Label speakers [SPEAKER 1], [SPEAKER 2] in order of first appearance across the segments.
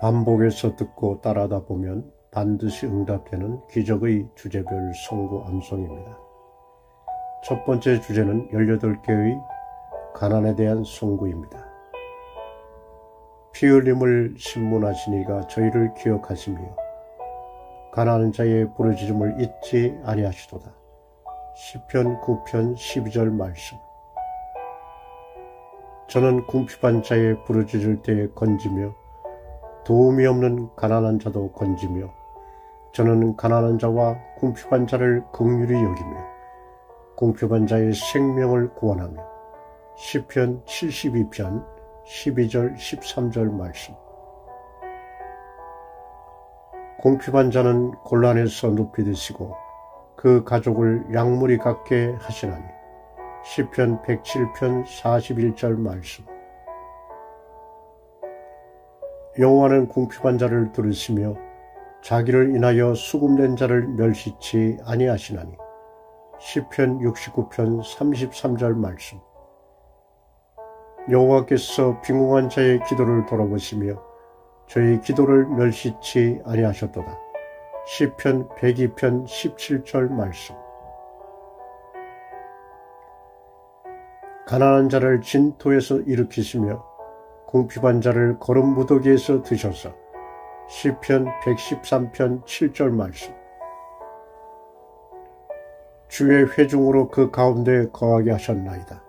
[SPEAKER 1] 반복해서 듣고 따라하다 보면 반드시 응답되는 기적의 주제별 송구 암송입니다. 첫 번째 주제는 18개의 가난에 대한 송구입니다. 피 흘림을 신문하시니가 저희를 기억하시며 가난한 자의 부르짖음을 잊지 아니하시도다. 시편 9편 12절 말씀. 저는 궁핍한 자의 부르짖을 때에 건지며 도움이 없는 가난한 자도 건지며 저는 가난한 자와 궁핍한 자를 긍휼히 여기며 궁핍한 자의 생명을 구원하며 시편 72편 12절 13절 말씀. 궁핍한 자는 곤란에서 높이 드시고 그 가족을 약물이 갖게 하시나니 시편 107편 41절 말씀. 여호와는 궁핍한 자를 들으시며 자기를 인하여 수금낸 자를 멸시치 아니하시나니 시편 69편 33절 말씀. 여호와께서 빈궁한 자의 기도를 돌아보시며 저희 기도를 멸시치 아니하셨도다. 시편 102편 17절 말씀. 가난한 자를 진토에서 일으키시며 궁핍한 자를 거름 무더기에서 드셔서 시편 113편 7절 말씀. 주의 회중으로 그 가운데 거하게 하셨나이다.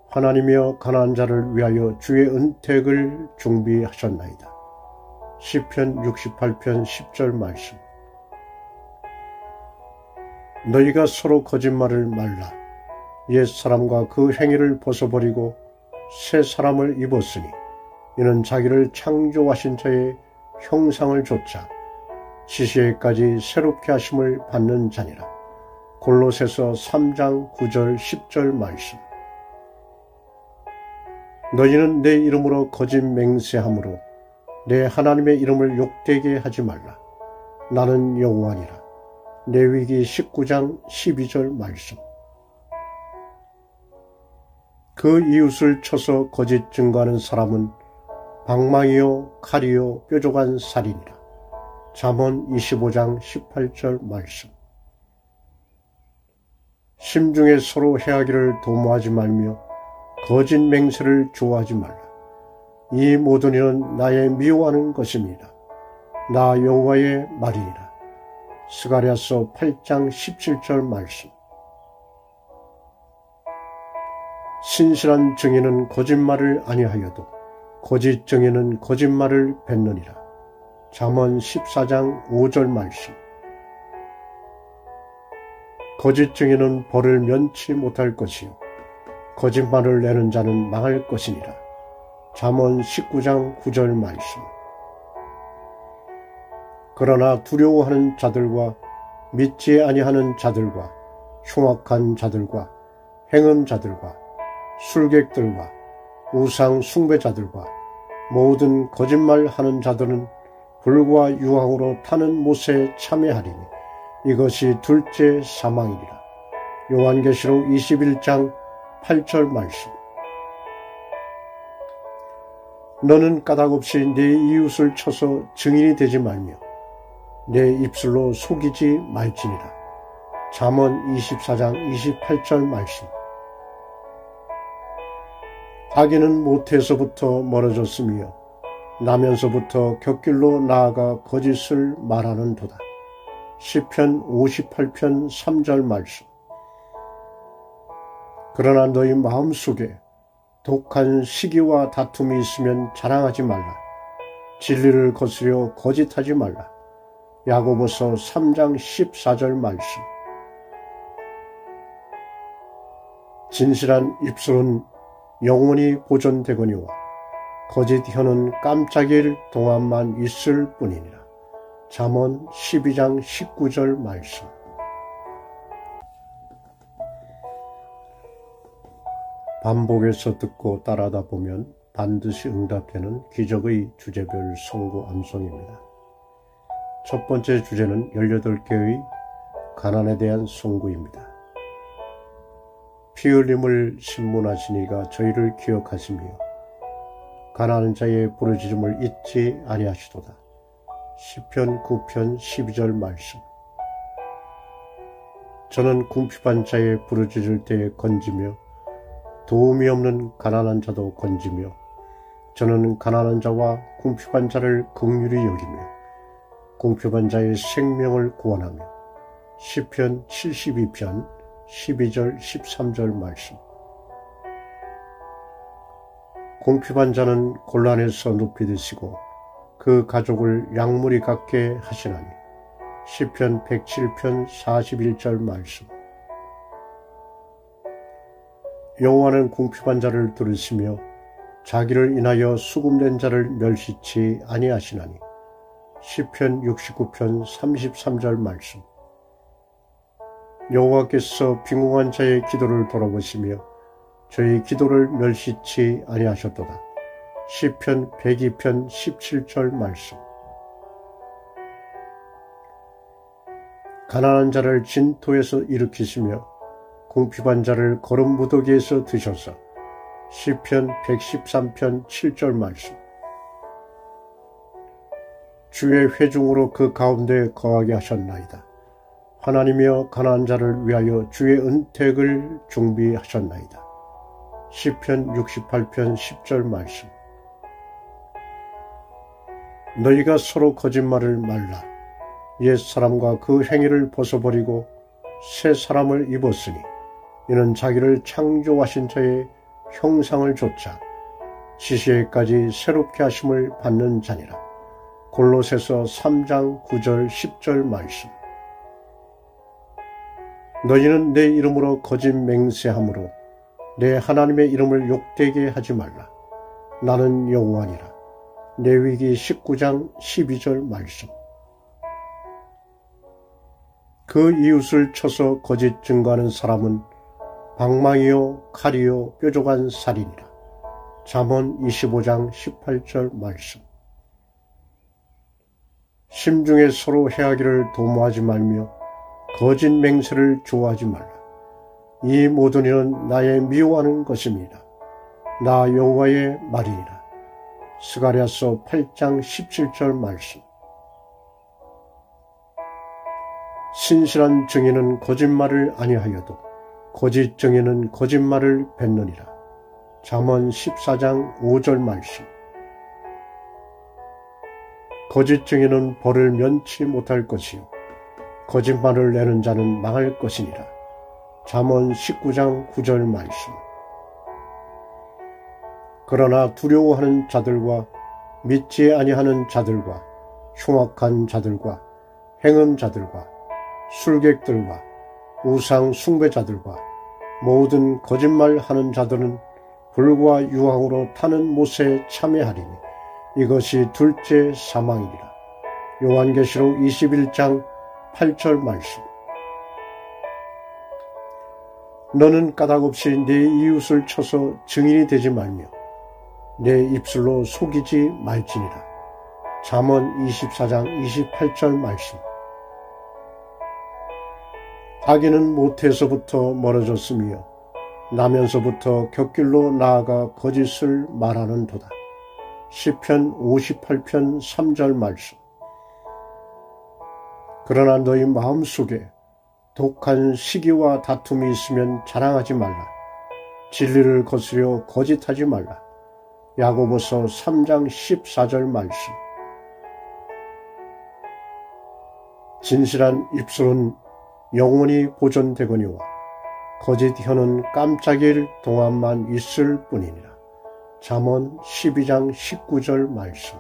[SPEAKER 1] 하나님이여 가난한 자를 위하여 주의 은택을 준비하셨나이다. 시편 68편 10절 말씀. 너희가 서로 거짓말을 말라. 옛 사람과 그 행위를 벗어버리고 새 사람을 입었으니 이는 자기를 창조하신 자의 형상을 좇아 지시에까지 새롭게 하심을 받는 자니라. 골로새서 3장 9절 10절 말씀. 너희는 내 이름으로 거짓 맹세함으로 내 하나님의 이름을 욕되게 하지 말라. 나는 여호와니라. 레위기 19장 12절 말씀. 그 이웃을 쳐서 거짓 증거하는 사람은 방망이요 칼이요 뾰족한 살이니라. 잠언 25장 18절 말씀. 심중에 서로 해하기를 도모하지 말며 거짓 맹세를 좋아하지 말라. 이 모든 일은 나의 미워하는 것입니다. 나 여호와의 말이니라. 스가랴서 8장 17절 말씀. 신실한 증인은 거짓말을 아니하여도 거짓 증인은 거짓말을 뱉느니라. 잠언 14장 5절 말씀. 거짓 증인은 벌을 면치 못할 것이요 거짓말을 내는 자는 망할 것이니라. 잠언 19장 9절 말씀. 그러나 두려워하는 자들과 믿지 아니하는 자들과 흉악한 자들과 행음자들과 술객들과 우상 숭배자들과 모든 거짓말하는 자들은 불과 유황으로 타는 못에 참여하리니 이것이 둘째 사망이니라. 요한계시록 21장 8절 말씀. 너는 까닭없이 네 이웃을 쳐서 증인이 되지 말며 내 입술로 속이지 말지니라. 잠언 24장 28절 말씀. 악인은 모태에서부터 멀어졌으며 나면서부터 곁길로 나아가 거짓을 말하는도다. 시편 58편 3절 말씀. 그러나 너희 마음속에 독한 시기와 다툼이 있으면 자랑하지 말라. 진리를 거스려 거짓하지 말라. 야고보서 3장 14절 말씀. 진실한 입술은 영원히 보존되거니와 거짓 혀는 깜짝일 동안만 있을 뿐이니라. 잠언 12장 19절 말씀. 반복해서 듣고 따라하다 보면 반드시 응답되는 기적의 주제별 송구 암송입니다. 첫 번째 주제는 18개의 가난에 대한 송구입니다. 피 흘림을 신문하시니가 저희를 기억하시며 가난한 자의 부르짖음을 잊지 아니하시도다. 시편 9편 12절 말씀. 저는 궁핍한 자의 부르짖을 때에 건지며 도움이 없는 가난한 자도 건지며 저는 가난한 자와 궁핍한 자를 긍휼히 여기며 궁핍한 자의 생명을 구원하며 시편 72편 12절 13절 말씀. 궁핍한 자는 곤란에서 높이 드시고 그 가족을 약물이 갖게 하시나니 시편 107편 41절 말씀. 여호와는 궁핍한 자를 들으시며 자기를 인하여 수금된 자를 멸시치 아니하시나니 시편 69편 33절 말씀. 여호와께서 빈궁한 자의 기도를 돌아보시며 저희 기도를 멸시치 아니하셨도다. 시편 102편 17절 말씀. 가난한 자를 진토에서 일으키시며 궁핍한 자를 거름 무더기에서 드셔서 시편 113편 7절 말씀. 주의 회중으로 그 가운데 거하게 하셨나이다. 하나님이여 가난한 자를 위하여 주의 은택을 준비하셨나이다. 시편 68편 10절 말씀. 너희가 서로 거짓말을 말라. 옛 사람과 그 행위를 벗어버리고 새 사람을 입었으니 이는 자기를 창조하신 자의 형상을 좇아 지시에까지 새롭게 하심을 받는 자니라. 골로새서 3장 9절 10절 말씀. 너희는 내 이름으로 거짓 맹세함으로 내 하나님의 이름을 욕되게 하지 말라. 나는 여호와니라. 레위기 19장 12절 말씀. 그 이웃을 쳐서 거짓 증거하는 사람은 방망이요 칼이요 뾰족한 살이니라. 잠언 25장 18절 말씀. 심중에 서로 해하기를 도모하지 말며 거짓 맹세를 좋아하지 말라. 이 모든 일은 나의 미워하는 것입니다. 나 여호와의 말이니라. 스가랴서 8장 17절 말씀. 신실한 증인은 거짓말을 아니하여도 거짓 증인은 거짓말을 뱉느니라. 잠언 14장 5절 말씀. 거짓 증인은 벌을 면치 못할 것이요 거짓말을 내는 자는 망할 것이니라. 잠언 19장 9절 말씀. 그러나 두려워하는 자들과 믿지 아니하는 자들과 흉악한 자들과 행음자들과 술객들과 우상 숭배자들과 모든 거짓말하는 자들은 불과 유황으로 타는 못에 참여하리니 이것이 둘째 사망이니라. 요한계시록 21장 8절 말씀. 너는 까닭없이 네 이웃을 쳐서 증인이 되지 말며 내 입술로 속이지 말지니라. 잠언 24장 28절 말씀. 악인은 모태에서부터 멀어졌으며 나면서부터 곁길로 나아가 거짓을 말하는도다. 시편 58편 3절 말씀. 그러나 너희 마음속에 독한 시기와 다툼이 있으면 자랑하지 말라. 진리를 거스려 거짓하지 말라. 야고보서 3장 14절 말씀. 진실한 입술은 영원히 보존되거니와 거짓 혀는 깜짝일 동안만 있을 뿐이니라. 잠언 12장 19절 말씀.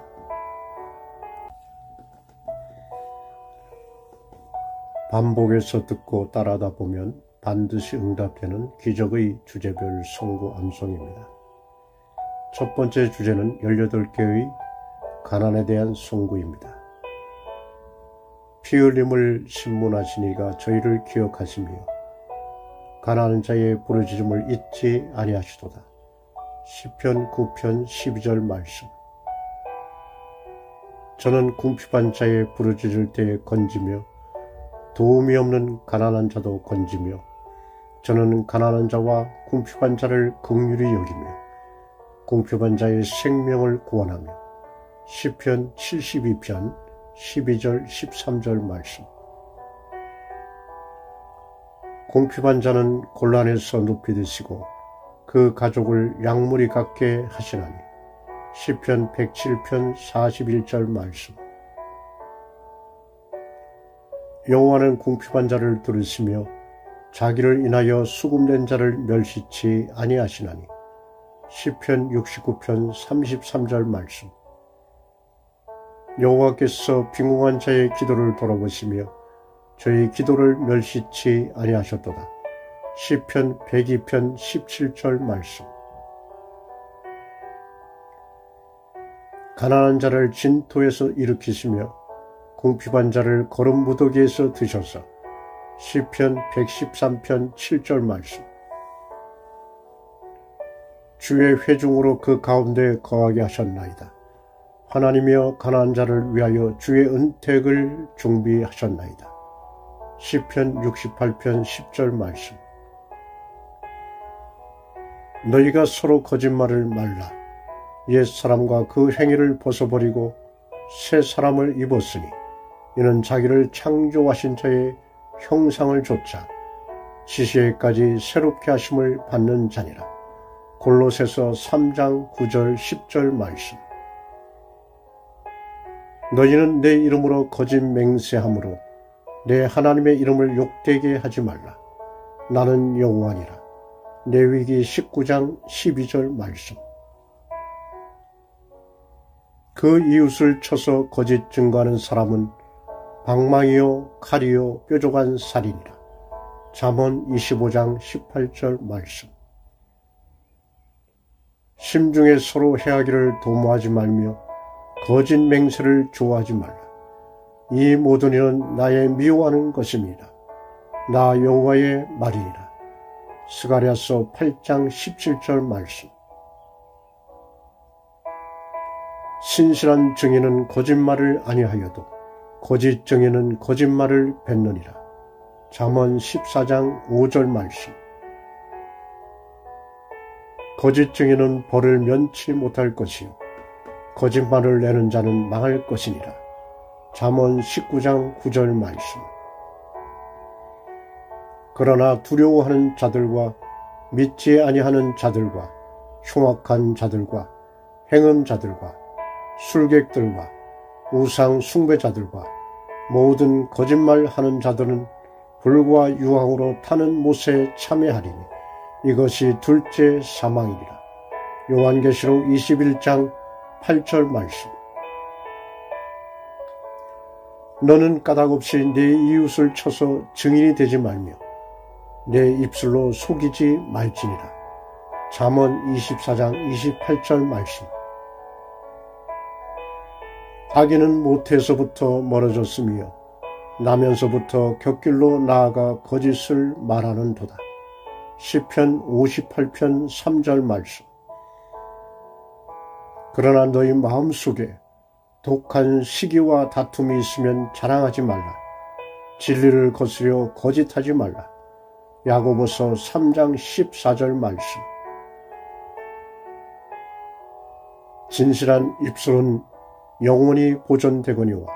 [SPEAKER 1] 반복해서 듣고 따라하다 보면 반드시 응답되는 기적의 주제별 송구 암송입니다. 첫 번째 주제는 18개의 가난에 대한 송구입니다. 피 흘림을 신문하시니가 저희를 기억하시며 가난한 자의 부르짖음을 잊지 아니하시도다. 시편 9편 12절 말씀. 저는 궁핍한 자의 부르짖을 때에 건지며 도움이 없는 가난한 자도 건지며 저는 가난한 자와 궁핍한 자를 긍휼히 여기며 궁핍한 자의 생명을 구원하며 시편 72편 12절 13절 말씀. 궁핍한 자는 곤란에서 높이 드시고 그 가족을 약물이 갖게 하시나니 시편 107편 41절 말씀. 여호와는 궁핍한 자를 들으시며 자기를 인하여 수금된 자를 멸시치 아니하시나니 시편 69편 33절 말씀. 여호와께서 빈궁한 자의 기도를 돌아보시며 저희 기도를 멸시치 아니하셨도다. 시편 102편 17절 말씀. 가난한 자를 진토에서 일으키시며 궁핍한 자를 거름 무더기에서 드셔서 시편 113편 7절 말씀. 주의 회중으로 그 가운데 거하게 하셨나이다. 하나님이여 가난한 자를 위하여 주의 은택을 준비하셨나이다. 시편 68편 10절 말씀. 너희가 서로 거짓말을 말라. 옛 사람과 그 행위를 벗어버리고 새 사람을 입었으니 이는 자기를 창조하신 자의 형상을 좇아 지시에까지 새롭게 하심을 받는 자니라. 골로새서 3장 9절 10절 말씀. 너희는 내 이름으로 거짓 맹세함으로 내 하나님의 이름을 욕되게 하지 말라. 나는 여호와니라. 레위기 19장 12절 말씀. 그 이웃을 쳐서 거짓 증거하는 사람은 방망이요 칼이요 뾰족한 살이니라. 잠언 25장 18절 말씀. 심중에 서로 해하기를 도모하지 말며 거짓 맹세를 좋아하지 말라. 이 모든 일은 나의 미워하는 것입니다. 나 여호와의 말이니라. 스가랴서 8장 17절 말씀. 신실한 증인은 거짓말을 아니하여도 거짓 증인은 거짓말을 뱉느니라. 잠언 14장 5절 말씀. 거짓 증인은 벌을 면치 못할 것이요 거짓말을 내는 자는 망할 것이니라. 잠언 19장 9절 말씀. 그러나 두려워하는 자들과 믿지 아니하는 자들과 흉악한 자들과 행음자들과 술객들과 우상 숭배자들과 모든 거짓말하는 자들은 불과 유황으로 타는 못에 참여하리니 이것이 둘째 사망이니라. 요한계시록 21장 8절 말씀. 너는 까닭없이 네 이웃을 쳐서 증인이 되지 말며 내 입술로 속이지 말지니라. 잠언 24장 28절 말씀. 악인은 모태에서부터 멀어졌으며 나면서부터 곁길로 나아가 거짓을 말하는도다. 시편 58편 3절 말씀. 그러나 너희 마음속에 독한 시기와 다툼이 있으면 자랑하지 말라. 진리를 거스려 거짓하지 말라. 야고보서 3장 14절 말씀. 진실한 입술은 영원히 보존되거니와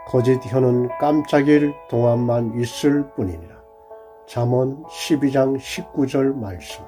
[SPEAKER 1] 거짓 혀는 깜짝일 동안만 있을 뿐이니라. 잠언 12장 19절 말씀.